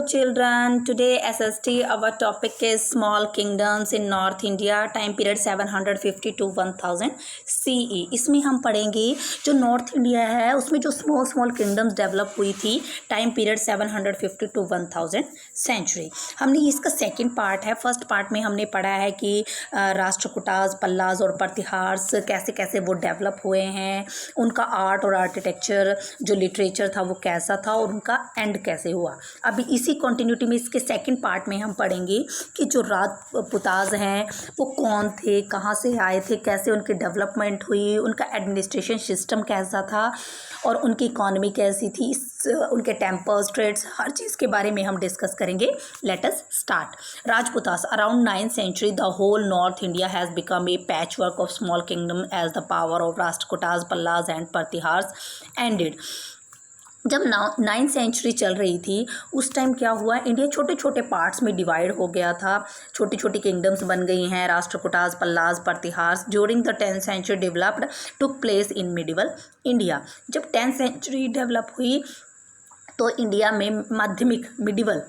children, today SST our topic is small kingdoms in North India, time period 750 to 1000 CE। इसमें हम पढ़ेंगे जो north India है उसमें जो स्मॉल किंगडम्स डेवलप हुई थी टाइम पीरियड 750 टू 1000 सेंचुरी। हमने इसका सेकंड पार्ट है। फर्स्ट पार्ट में हमने पढ़ा है कि राष्ट्रकूटाज, पल्लाज और प्रतिहार्स कैसे कैसे वो डेवलप हुए हैं, उनका आर्ट और आर्किटेक्चर जो लिटरेचर था वो कैसा था और उनका एंड कैसे हुआ। अभी इसी कंटिन्यूटी में इसके सेकंड पार्ट में हम पढ़ेंगे कि जो राजपुताज हैं वो कौन थे, कहाँ से आए थे, कैसे उनकी डेवलपमेंट हुई, उनका एडमिनिस्ट्रेशन सिस्टम कैसा था और उनकी इकोनॉमी कैसी थी, उनके टेम्पर्स, ट्रेड्स, हर चीज़ के बारे में हम डिस्कस करेंगे। Let us start. Rajputas around 9th century the whole north India has become a patch work of small kingdom as the power of Rashtrakutas, Pallas and Pratiharas ended. जब 9th century चल रही थी उस टाइम क्या हुआ, इंडिया छोटे छोटे पार्ट्स में डिवाइड हो गया था, छोटी छोटी किंगडम्स बन गई हैं, Rashtrakutas, Pallas, Pratiharas. During the 10th century developed took place in medieval India. जब 10th century डेवलप हुई तो इंडिया में माध्यमिक मिडिवल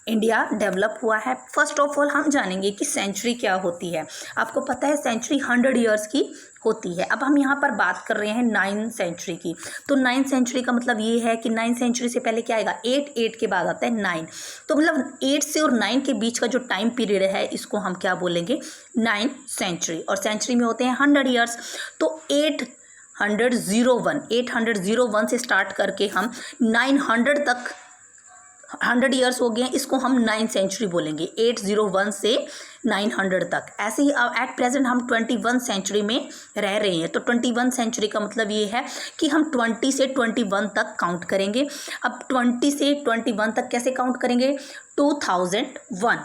इंडिया डेवलप हुआ है। फर्स्ट ऑफ ऑल हम जानेंगे कि सेंचुरी क्या होती है। आपको पता है सेंचुरी 100 ईयर्स की होती है। अब हम यहाँ पर बात कर रहे हैं 9th century की। तो 9th century का मतलब ये है कि 9th century से पहले क्या आएगा, 8 के बाद आता है 9। तो मतलब 8 से और 9 के बीच का जो टाइम पीरियड है इसको हम क्या बोलेंगे, 9th century। और सेंचुरी में होते हैं 100 ईयर्स। तो 801 से स्टार्ट करके हम 900 तक 100 ईयर्स हो गए हैं, इसको हम 9th century बोलेंगे। 801 से 900 तक। ऐसे ही अब एट प्रेजेंट हम 21st century में रह रहे हैं। तो 21st century का मतलब ये है कि हम 20 से 21 तक काउंट करेंगे। अब 20 से 21 तक कैसे काउंट करेंगे, 2001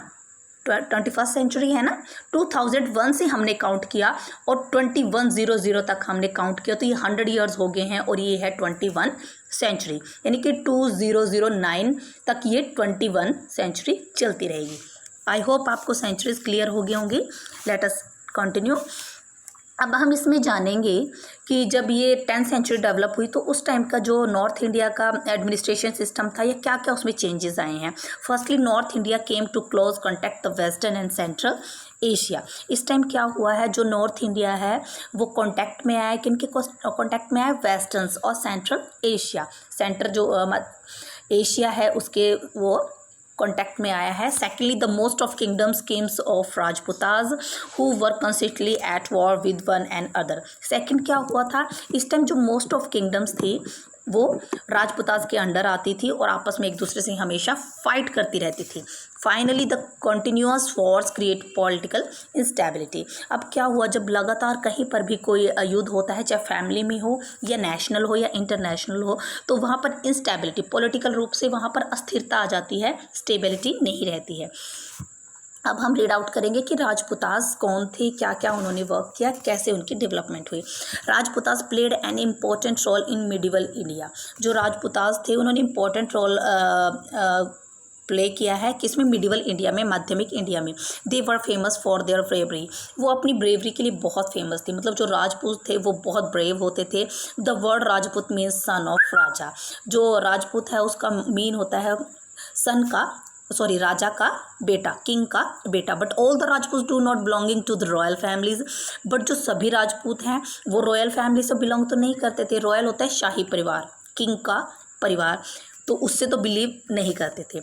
21st century है ना, 2001 से हमने काउंट किया और 2100 तक हमने काउंट किया। तो ये 100 ईयर्स हो गए हैं और ये है 21 century, यानी कि 2009 तक ये 21 century चलती रहेगी। आई होप आपको सेंचुरीज क्लियर हो गए होंगे। Let us continue. अब हम इसमें जानेंगे कि जब ये 10th century डेवलप हुई तो उस टाइम का जो नॉर्थ इंडिया का एडमिनिस्ट्रेशन सिस्टम था, या क्या क्या उसमें चेंजेस आए हैं। Firstly north India came to close contact the western and central Asia. इस टाइम क्या हुआ है, जो नॉर्थ इंडिया है वो कॉन्टैक्ट में आया, किनके कॉन्टैक्ट में आया, वेस्टर्न्स और सेंट्रल एशिया। सेंटर जो एशिया है उसके वो कॉन्टैक्ट में आया है। Secondly the most of kingdoms came of Rajputas who were consistently at war with one and other. Second क्या हुआ था, इस टाइम जो मोस्ट ऑफ किंगडम्स थी वो राजपुताज के अंडर आती थी और आपस में एक दूसरे से हमेशा फाइट करती रहती थी। Finally the continuous Wars create political instability. अब क्या हुआ, जब लगातार कहीं पर भी कोई युद्ध होता है, चाहे फैमिली में हो या नेशनल हो या इंटरनेशनल हो, तो वहाँ पर इंस्टेबिलिटी, पॉलिटिकल रूप से वहाँ पर अस्थिरता आ जाती है, स्टेबिलिटी नहीं रहती है। अब हम रीड आउट करेंगे कि राजपुताज कौन थे, क्या क्या उन्होंने वर्क किया, कैसे उनकी डेवलपमेंट हुई। Rajputas played an important role in medieval India. जो राजपुताज थे उन्होंने इम्पोर्टेंट रोल प्ले किया है किसमें, मिडिवल इंडिया में, माध्यमिक इंडिया में। They were famous for their bravery. वो अपनी ब्रेवरी के लिए बहुत फेमस थे। मतलब जो राजपूत थे वो बहुत ब्रेव होते थे। The word Rajput means son of raja. जो राजपूत है उसका मीन होता है राजा का बेटा, किंग का बेटा। But all the Rajput do not belonging to the royal families. But जो सभी राजपूत हैं वो रॉयल फैमिली से बिलोंग तो नहीं करते थे। रॉयल होता है शाही परिवार, किंग का परिवार, तो उससे तो बिलीव नहीं करते थे।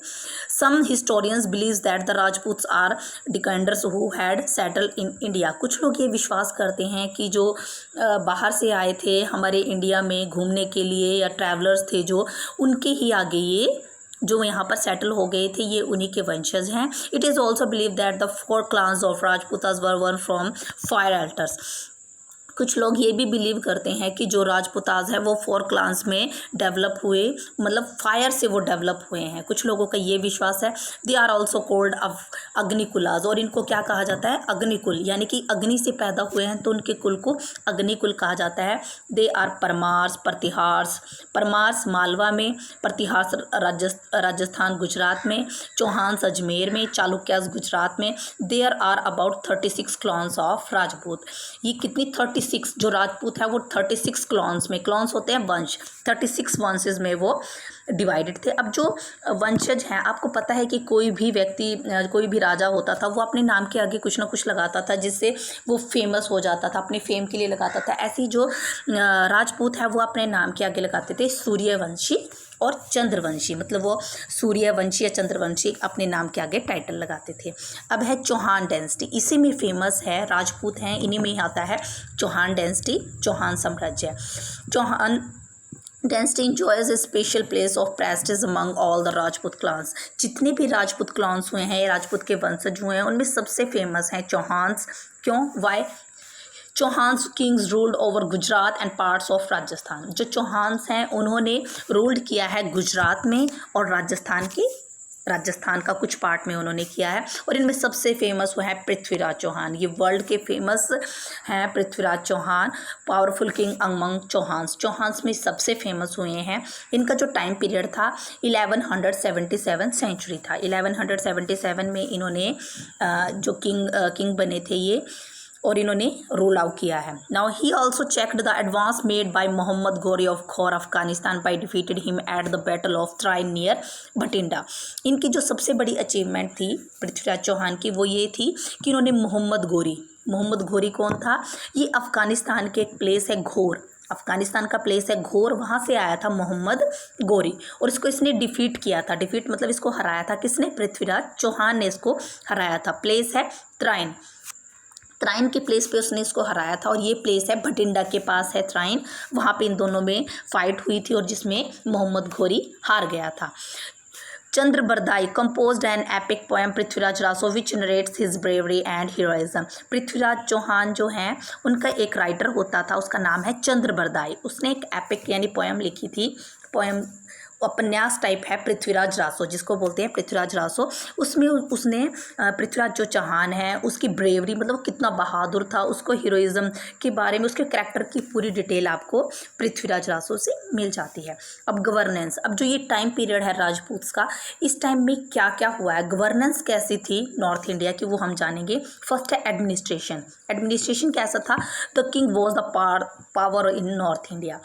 Some historians believe that the Rajputs are descendants who had settle in India. कुछ लोग ये विश्वास करते हैं कि जो बाहर से आए थे हमारे इंडिया में घूमने के लिए, या ट्रैवलर्स थे जो, उनके ही आगे ये जो यहाँ पर सेटल हो गए थे ये उन्हीं के वंशज हैं। It is also believe that the 4 clans of Rajputas were one from fire altars. कुछ लोग ये भी बिलीव करते हैं कि जो राजपुताज है वो 4 clans में डेवलप हुए, मतलब फायर से वो डेवलप हुए हैं। कुछ लोगों का ये विश्वास है। दे आर ऑल्सो कोल्ड अग्निकुलाज, और इनको क्या कहा जाता है, अग्निकुल, यानी कि अग्नि से पैदा हुए हैं तो उनके कुल को अग्निकुल कहा जाता है। They are Parmars, प्रतिहार्स। परमार्स मालवा में, प्रतिहार्स राजस्थान गुजरात में, चौहान्स अजमेर में, चालुक्यास गुजरात में। There are about 36 clans of Rajput. ये कितनी 36 36 जो राजपूत है वो 36 क्लॉन्स में, क्लॉन्स होते हैं वंश, 36 वंशेज में वो डिवाइडेड थे। अब जो वंशज हैं, आपको पता है कि कोई भी व्यक्ति, कोई भी राजा होता था वो अपने नाम के आगे कुछ ना कुछ लगाता था जिससे वो फेमस हो जाता था, अपने फेम के लिए लगाता था। ऐसे ही जो राजपूत है वो अपने नाम के आगे लगाते थे सूर्यवंशी और चंद्रवंशी, मतलब वो सूर्यवंशी या चंद्रवंशी अपने नाम के आगे टाइटल लगाते थे। अब है चौहान डेंसिटी, इसी में फेमस है, राजपूत हैं इन्हीं में ही आता है चौहान डेंसिटी, चौहान साम्राज्य। Chauhan dynasty enjoys a special place of prestige among all the Rajput clans. जितने भी राजपूत क्लान्स हुए हैं, राजपूत के वंशज हुए हैं, उनमें सबसे फेमस हैं चौहान्स। क्यों? Why? Chauhans kings ruled over Gujarat and parts of Rajasthan. जो चौहान्स हैं उन्होंने रूल्ड किया है गुजरात में और राजस्थान का कुछ पार्ट में उन्होंने किया है। और इनमें सबसे फेमस वो है पृथ्वीराज चौहान, ये वर्ल्ड के फेमस हैं Prithviraj Chauhan, powerful king among Chauhans. Chauhans में सबसे फेमस हुए हैं। इनका जो टाइम पीरियड था 1177 सेंचुरी था। 1177 में इन्होंने जो किंग बने थे ये, और इन्होंने रूल आउट किया है। Now he also checked the advance made by Muhammad Ghori of Ghor Afghanistan by defeated him at the battle of Tarain near Bathinda. इनकी जो सबसे बड़ी अचीवमेंट थी पृथ्वीराज चौहान की वो ये थी कि इन्होंने मोहम्मद गौरी कौन था? ये अफगानिस्तान के एक प्लेस है घोर, अफगानिस्तान का प्लेस है घोर, वहाँ से आया था मोहम्मद गौरी और इसको इसने डिफीट किया था। डिफीट मतलब इसको हराया था। किसने? पृथ्वीराज चौहान ने इसको हराया था। प्लेस है त्राइन के प्लेस पे उसने इसको हराया था और ये प्लेस है भटिंडा के पास है त्राइन, वहाँ पे इन दोनों में फाइट हुई थी और जिसमें मोहम्मद गौरी हार गया था। Chand Bardai composed an epic poem Prithviraj Raso which narrates his bravery and heroism. Prithviraj Chauhan जो हैं उनका एक राइटर होता था, उसका नाम है चंद्रबरदाई। उसने एक एपिक यानी पोएम लिखी थी, पोएम उपन्यास टाइप है पृथ्वीराज रासो, जिसको बोलते हैं पृथ्वीराज रासो। उसमें उसने पृथ्वीराज जो चौहान है उसकी ब्रेवरी, मतलब कितना बहादुर था, उसको हीरोइज्म के बारे में, उसके कैरेक्टर की पूरी डिटेल आपको पृथ्वीराज रासो से मिल जाती है। अब गवर्नेंस, अब जो ये टाइम पीरियड है राजपूत्स का, इस टाइम में क्या क्या हुआ है, गवर्नेंस कैसी थी नॉर्थ इंडिया की, वो हम जानेंगे। फर्स्ट है एडमिनिस्ट्रेशन कैसा था? The king was the power in north India.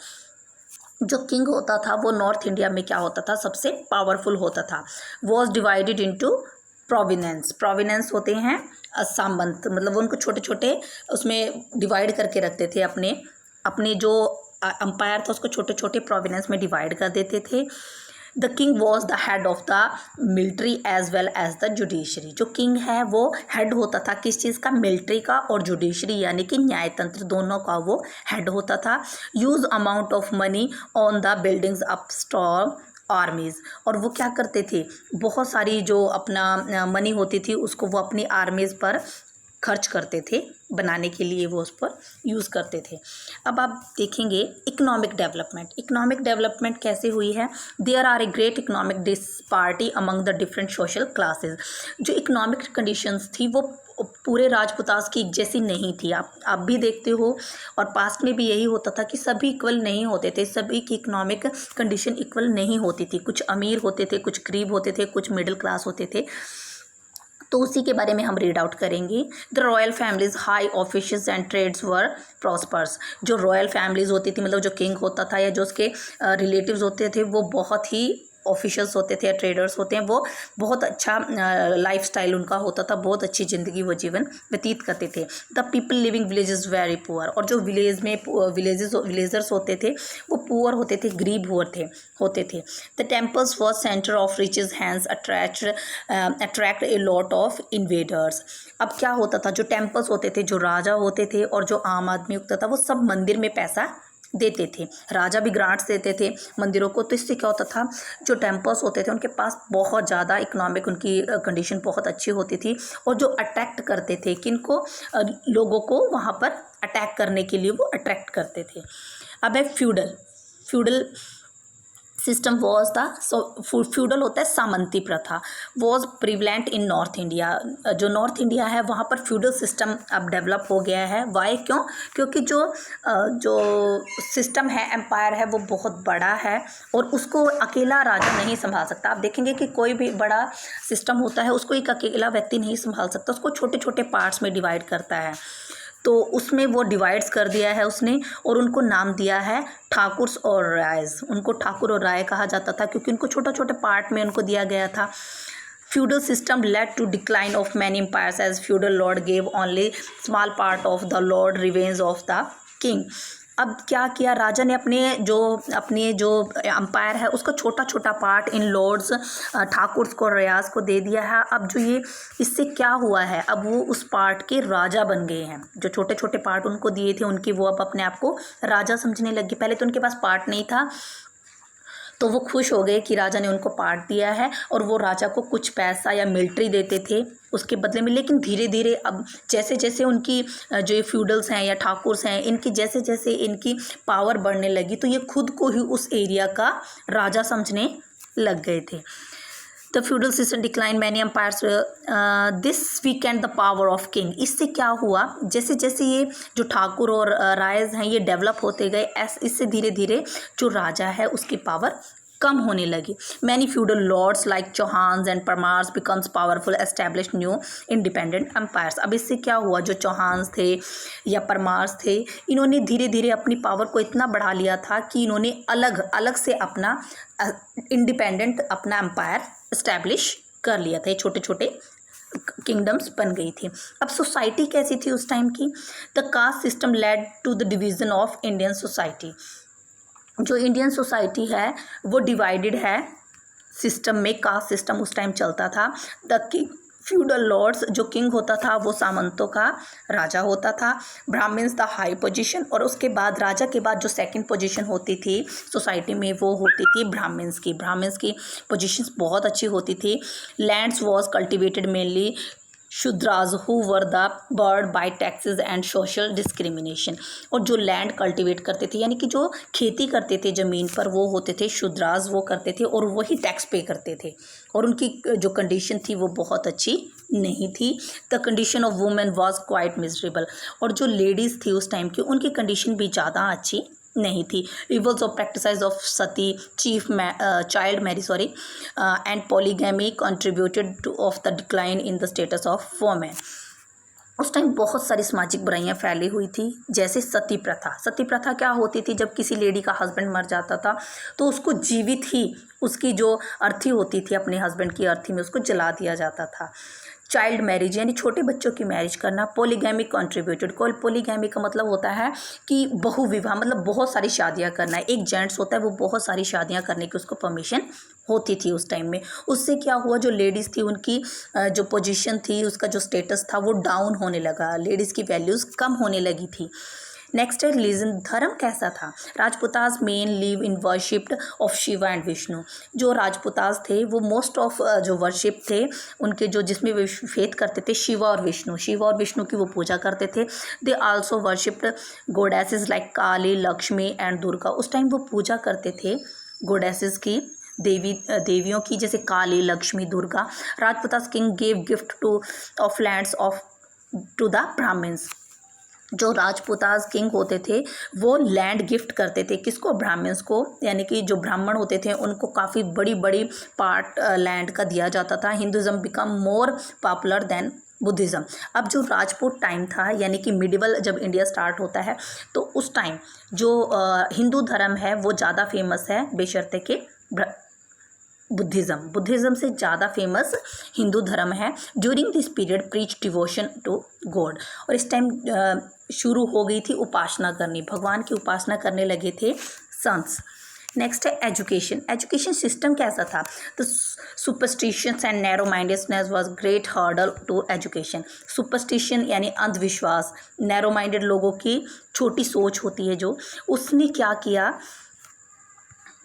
जो किंग होता था वो नॉर्थ इंडिया में क्या होता था? सबसे पावरफुल होता था। वॉज डिवाइडेड इनटू प्रोविनेंस होते हैं सामंत, मतलब उनको छोटे छोटे उसमें डिवाइड करके रखते थे, अपने जो अंपायर था उसको छोटे छोटे प्रोविनेंस में डिवाइड कर देते थे। The king was the head of the military as well as the judiciary. जो किंग है वो हेड होता था किस चीज़ का? मिलिट्री का और जुडिशरी यानी कि न्यायतंत्र, दोनों का वो हेड होता था। Use amount of money on the buildings up stall armies, और वो क्या करते थे? बहुत सारी जो अपना मनी होती थी उसको वो अपनी आर्मीज़ पर खर्च करते थे, बनाने के लिए वो उस पर यूज़ करते थे। अब आप देखेंगे इकोनॉमिक डेवलपमेंट कैसे हुई है? There are a great economic disparity among the different social classes. जो इकोनॉमिक कंडीशंस थी वो पूरे राजपुतास की एक जैसी नहीं थी। आप भी देखते हो और पास्ट में भी यही होता था कि सभी इक्वल नहीं होते थे, सभी की इकोनॉमिक कंडीशन इक्वल नहीं होती थी। कुछ अमीर होते थे, कुछ गरीब होते थे, कुछ मिडिल क्लास होते थे। तो उसी के बारे में हम रीड आउट करेंगे। The royal families high officials and trades were prospers. जो रॉयल फैमिलीज होती थी, मतलब जो किंग होता था या जो उसके रिलेटिव्स होते थे, वो बहुत ही ऑफिशियल्स होते थे या ट्रेडर्स होते हैं, वो बहुत अच्छा लाइफस्टाइल उनका होता था, बहुत अच्छी ज़िंदगी वो जीवन व्यतीत करते थे। The people living villages very poor. और जो विलेज में विलेजर्स होते थे वो पुअर होते थे, गरीब होते थे। The temples was centre of riches hence attract a lot of invaders. अब क्या होता था? जो टेम्पल्स होते थे, जो राजा होते थे और जो आम आदमी होता था, वो सब मंदिर में पैसा देते थे। राजा भी ग्रांट्स देते थे मंदिरों को। तो इससे क्या होता था? जो टेम्पल्स होते थे उनके पास बहुत ज़्यादा इकोनॉमिक, उनकी कंडीशन बहुत अच्छी होती थी और जो अट्रैक्ट करते थे किनको? लोगों को वहाँ पर अटैक करने के लिए वो अट्रैक्ट करते थे। अब है feudal system was the feudal होता है सामंती प्रथा, was prevalent in north India. जो नॉर्थ इंडिया है वहाँ पर फ्यूडल सिस्टम अब डेवलप हो गया है। वाई? क्यों? क्योंकि जो सिस्टम है, एम्पायर है, वो बहुत बड़ा है और उसको अकेला राजा नहीं संभाल सकता। आप देखेंगे कि कोई भी बड़ा सिस्टम होता है उसको एक अकेला व्यक्ति नहीं संभाल सकता, उसको छोटे छोटे पार्ट्स में डिवाइड करता है। तो उसमें वो डिवाइड्स कर दिया है उसने और उनको नाम दिया है ठाकुर्स और रायज। उनको ठाकुर और राय कहा जाता था क्योंकि उनको छोटे छोटे पार्ट में उनको दिया गया था। Feudal system led to decline of many empires as feudal lord gave only small part of the lord remains of the king। अब क्या किया राजा ने अपने जो एम्पायर है उसका छोटा छोटा पार्ट इन लॉर्ड्स ठाकुर को रियाज को दे दिया है। अब जो ये इससे क्या हुआ है, अब वो उस पार्ट के राजा बन गए हैं। जो छोटे छोटे पार्ट उनको दिए थे उनकी वो अब अपने आप को राजा समझने लगे। पहले तो उनके पास पार्ट नहीं था तो वो खुश हो गए कि राजा ने उनको पार्ट दिया है और वो राजा को कुछ पैसा या मिलिट्री देते थे उसके बदले में। लेकिन धीरे धीरे अब जैसे जैसे उनकी जो ये फ्यूडल्स हैं या ठाकुर्स हैं इनकी जैसे जैसे इनकी पावर बढ़ने लगी तो ये खुद को ही उस एरिया का राजा समझने लग गए थे। The feudal system decline many empires this weakened the power of king. इससे क्या हुआ, जैसे जैसे ये जो ठाकुर और रायज हैं ये डेवलप होते गए इससे धीरे धीरे जो राजा है उसकी पावर कम होने लगी। Many feudal lords like Chauhans and Parmars becomes powerful establish new independent empires. अब इससे क्या हुआ, जो चौहान्स थे या परमार्स थे इन्होंने धीरे धीरे अपनी पावर को इतना बढ़ा लिया था कि इन्होंने अलग अलग से अपना इंडिपेंडेंट अपना एम्पायर इस्टेब्लिश कर लिया था। ये छोटे छोटे किंगडम्स बन गई थी। अब सोसाइटी कैसी थी उस टाइम की, the caste system led to the division of Indian society. जो इंडियन सोसाइटी है वो डिवाइडेड है सिस्टम में, कास्ट सिस्टम उस टाइम चलता था। द किंग फ्यूडल लॉर्ड्स, जो किंग होता था वो सामंतों का राजा होता था। ब्राह्मण्स द हाई पोजीशन, और उसके बाद राजा के बाद जो सेकंड पोजीशन होती थी सोसाइटी में वो होती थी ब्राह्मण्स की पोजीशंस बहुत अच्छी होती थी। Lands was cultivated mainly Shudras who were the burdened by taxes and social discrimination. और जो लैंड कल्टिवेट करते थे यानी कि जो खेती करते थे ज़मीन पर वो होते थे शूद्राज, वो करते थे और वही टैक्स पे करते थे और उनकी जो कंडीशन थी वो बहुत अच्छी नहीं थी। The condition of women was quite miserable. और जो लेडीज़ थी उस टाइम की उनकी कंडीशन भी ज़्यादा अच्छी नहीं थी। Rivals of practice of sati child marriage and polygamy contributed to of the decline in the status of women. उस टाइम बहुत सारी सामाजिक बुराइयां फैली हुई थी, जैसे सती प्रथा। सती प्रथा क्या होती थी, जब किसी लेडी का हस्बैंड मर जाता था तो उसको जीवित ही उसकी जो अर्थी होती थी अपने हस्बैंड की अर्थी में उसको जला दिया जाता था। चाइल्ड मैरिज यानी छोटे बच्चों की मैरिज करना। पॉलीगैमी कंट्रीब्यूटेड, पॉलीगैमी का मतलब होता है कि बहुविवाह, मतलब बहुत सारी शादियां करना। एक जेंट्स होता है वो बहुत सारी शादियां करने की उसको परमिशन होती थी उस टाइम में। उससे क्या हुआ, जो लेडीज़ थी उनकी जो पोजीशन थी उसका जो स्टेटस था वो डाउन होने लगा, लेडीज़ की वैल्यूज़ कम होने लगी थी। नेक्स्ट है रिलीजन, धर्म कैसा था। Rajputas men live in worshipped of Shiva and Vishnu. जो राजपुताज थे वो मोस्ट ऑफ जो वर्शिप थे उनके जो जिसमें वे फेथ करते थे शिवा और विष्णु की वो पूजा करते थे। They also worshipped goddesses like Kali, Lakshmi and Durga. उस टाइम वो पूजा करते थे गोडेसेस की, देवियों की, जैसे Kali, Lakshmi, Durga. Rajputas king gave gift to of lands of to the Brahmins. जो राजपुताज किंग होते थे वो लैंड गिफ्ट करते थे किसको, ब्राह्मण्स को, यानी कि जो ब्राह्मण होते थे उनको काफ़ी बड़ी बड़ी पार्ट लैंड का दिया जाता था। Hinduism become more popular than Buddhism. अब जो राजपूत टाइम था यानी कि मिडिवल जब इंडिया स्टार्ट होता है तो उस टाइम जो हिंदू धर्म है वो ज़्यादा फेमस है बेशर्ते के बुद्धिज़्म से ज़्यादा फेमस हिंदू धर्म है। During this period preach devotion to God. और इस टाइम शुरू हो गई थी उपासना करनी, भगवान की उपासना करने लगे थे संस। नेक्स्ट है एजुकेशन सिस्टम कैसा था। तो superstitions and narrow mindedness was great hurdle to education. Superstition यानी अंधविश्वास, नैरो माइंडेड लोगों की छोटी सोच होती है जो, उसने क्या किया,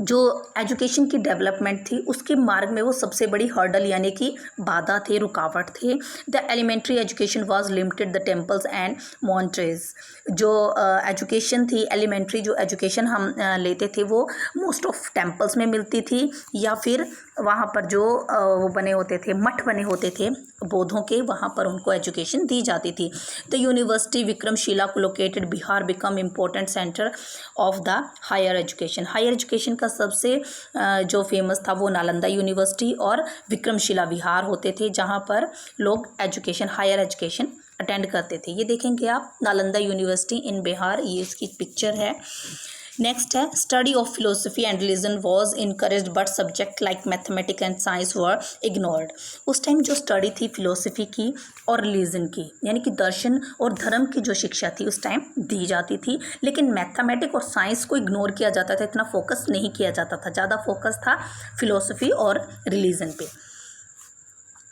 जो एजुकेशन की डेवलपमेंट थी उसके मार्ग में वो सबसे बड़ी हर्डल यानी कि बाधा थे, रुकावट थे। The elementary education was limited the temples and monasteries. जो एजुकेशन थी, एलिमेंट्री जो एजुकेशन हम लेते थे वो मोस्ट ऑफ टेम्पल्स में मिलती थी या फिर वहाँ पर जो वो बने होते थे, मठ बने होते थे बौद्धों के, वहाँ पर उनको एजुकेशन दी जाती थी। The university Vikramshila located Bihar become important centre of the higher education. Higher education का सबसे जो फेमस था वो नालंदा यूनिवर्सिटी और विक्रमशिला विहार होते थे जहाँ पर लोग हायर एजुकेशन अटेंड करते थे। ये देखेंगे आप, नालंदा यूनिवर्सिटी इन बिहार, ये इसकी पिक्चर है। नेक्स्ट है study of philosophy and religion was encouraged but subject like mathematics and science were ignored. उस टाइम जो स्टडी थी फिलोसफी की और रिलीजन की, यानी कि दर्शन और धर्म की जो शिक्षा थी उस टाइम दी जाती थी, लेकिन मैथमेटिक्स और साइंस को इग्नोर किया जाता था, इतना फोकस नहीं किया जाता था, ज़्यादा फोकस था फिलोसफी और रिलीजन पे।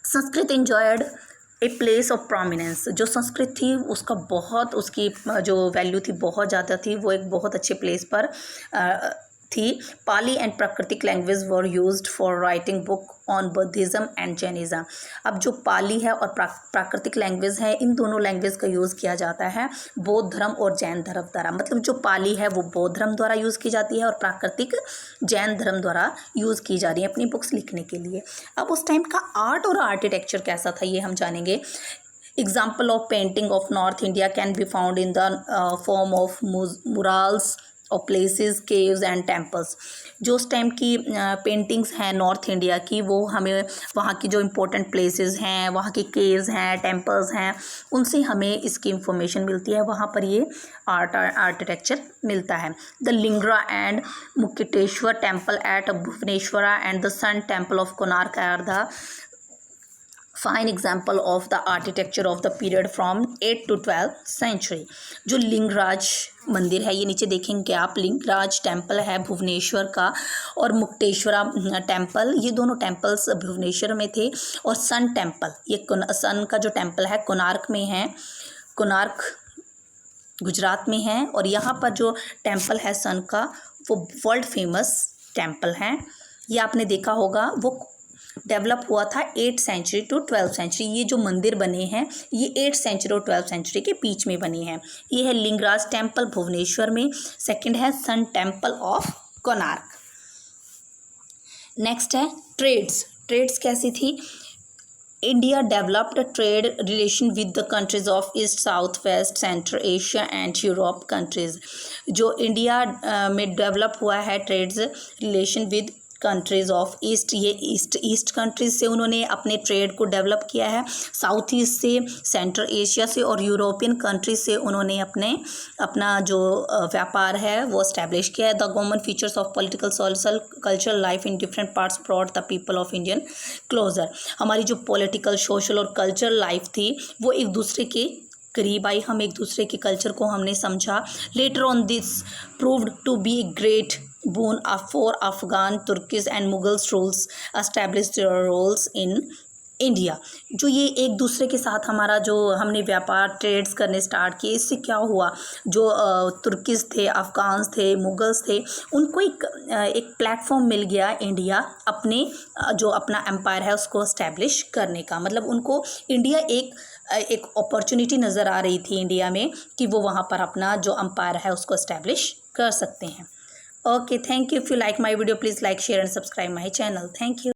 Sanskrit enjoyed a place of prominence. जो संस्कृत थी उसका बहुत, उसकी जो वैल्यू थी बहुत ज़्यादा थी, वो एक बहुत अच्छे प्लेस पर थी। पाली एंड प्राकृतिक language were used for writing book on Buddhism and Jainism. अब जो पाली है और प्राकृतिक लैंग्वेज है, इन दोनों लैंग्वेज का यूज़ किया जाता है बौद्ध धर्म और जैन धर्म द्वारा। मतलब जो पाली है वो बौद्ध धर्म द्वारा यूज़ की जाती है और प्राकृतिक जैन धर्म द्वारा यूज़ की जा रही है अपनी बुक्स लिखने के लिए। अब उस टाइम का आर्ट और आर्किटेक्चर कैसा था ये हम जानेंगे। Example of painting of north India can be found in the form of murals और प्लेसेस, केव्स एंड टेम्पल्स। जो उस टाइम की पेंटिंग्स हैं नॉर्थ इंडिया की, वो हमें वहाँ की जो इम्पोर्टेंट प्लेसेस हैं, वहाँ की केव्स हैं, टेम्पल्स हैं, उनसे हमें इसकी इंफॉर्मेशन मिलती है, वहाँ पर ये आर्किटेक्चर मिलता है। The Lingaraj and Mukteshwar temple at Bhubaneswar and the sun temple of Konark are the fine example of the architecture of the period from 8th to 12th century. जो लिंगराज मंदिर है, ये नीचे देखेंगे आप, लिंगराज टेम्पल है भुवनेश्वर का, और मुक्तेश्वरा टेम्पल, ये दोनों टेम्पल्स भुवनेश्वर में थे। और सन टेम्पल, ये सन का जो टेम्पल है कोणार्क में है, कोणार्क गुजरात में है। और यहाँ पर जो टेम्पल है सन का, वो वर्ल्ड फेमस टेम्पल है। ये आपने देखा होगा, वो डेवलप हुआ था 8th century to 12th century. ये जो मंदिर बने हैं ये 8th सेंचुरी और 12th सेंचुरी के बीच में बने हैं। ये है लिंगराज टेम्पल भुवनेश्वर में, सेकंड है sun temple of Konark. Next है ट्रेड्स। ट्रेड्स कैसी थी। India developed trade relation with the countries of east, south, west, central Asia and Europe countries. जो इंडिया में डेवलप हुआ है trades relation with countries of east, ये east countries से उन्होंने अपने ट्रेड को डेवलप किया है, साउथ ईस्ट से, सेंट्रल एशिया से और यूरोपियन कंट्रीज से उन्होंने अपना जो व्यापार है वो इस्टेब्लिश किया है। The common features of political, social, cultural life in different parts brought the people of Indian closer. हमारी जो पॉलिटिकल, सोशल और कल्चरल लाइफ थी वो एक दूसरे के करीब आई, हम एक दूसरे के कल्चर को हमने समझा। Later on this proved to be a great boon for Afghan, Turkish and Mughals rules established their roles in India. जो ये एक दूसरे के साथ हमारा जो हमने व्यापार ट्रेड्स करने स्टार्ट किए, इससे क्या हुआ, जो तुर्किस थे, अफ़गान्स थे, मुग़ल्स थे, उनको एक प्लेटफॉर्म मिल गया इंडिया अपने जो अपना एम्पायर है उसको इस्टेब्लिश करने का। मतलब उनको इंडिया एक अपॉर्चुनिटी नज़र आ रही थी इंडिया में कि वो वहाँ पर अपना जो एम्पायर है उसको इस्टेब्लिश कर सकते हैं। Okay, thank you. If you like my video, please like, share and subscribe my channel. Thank you.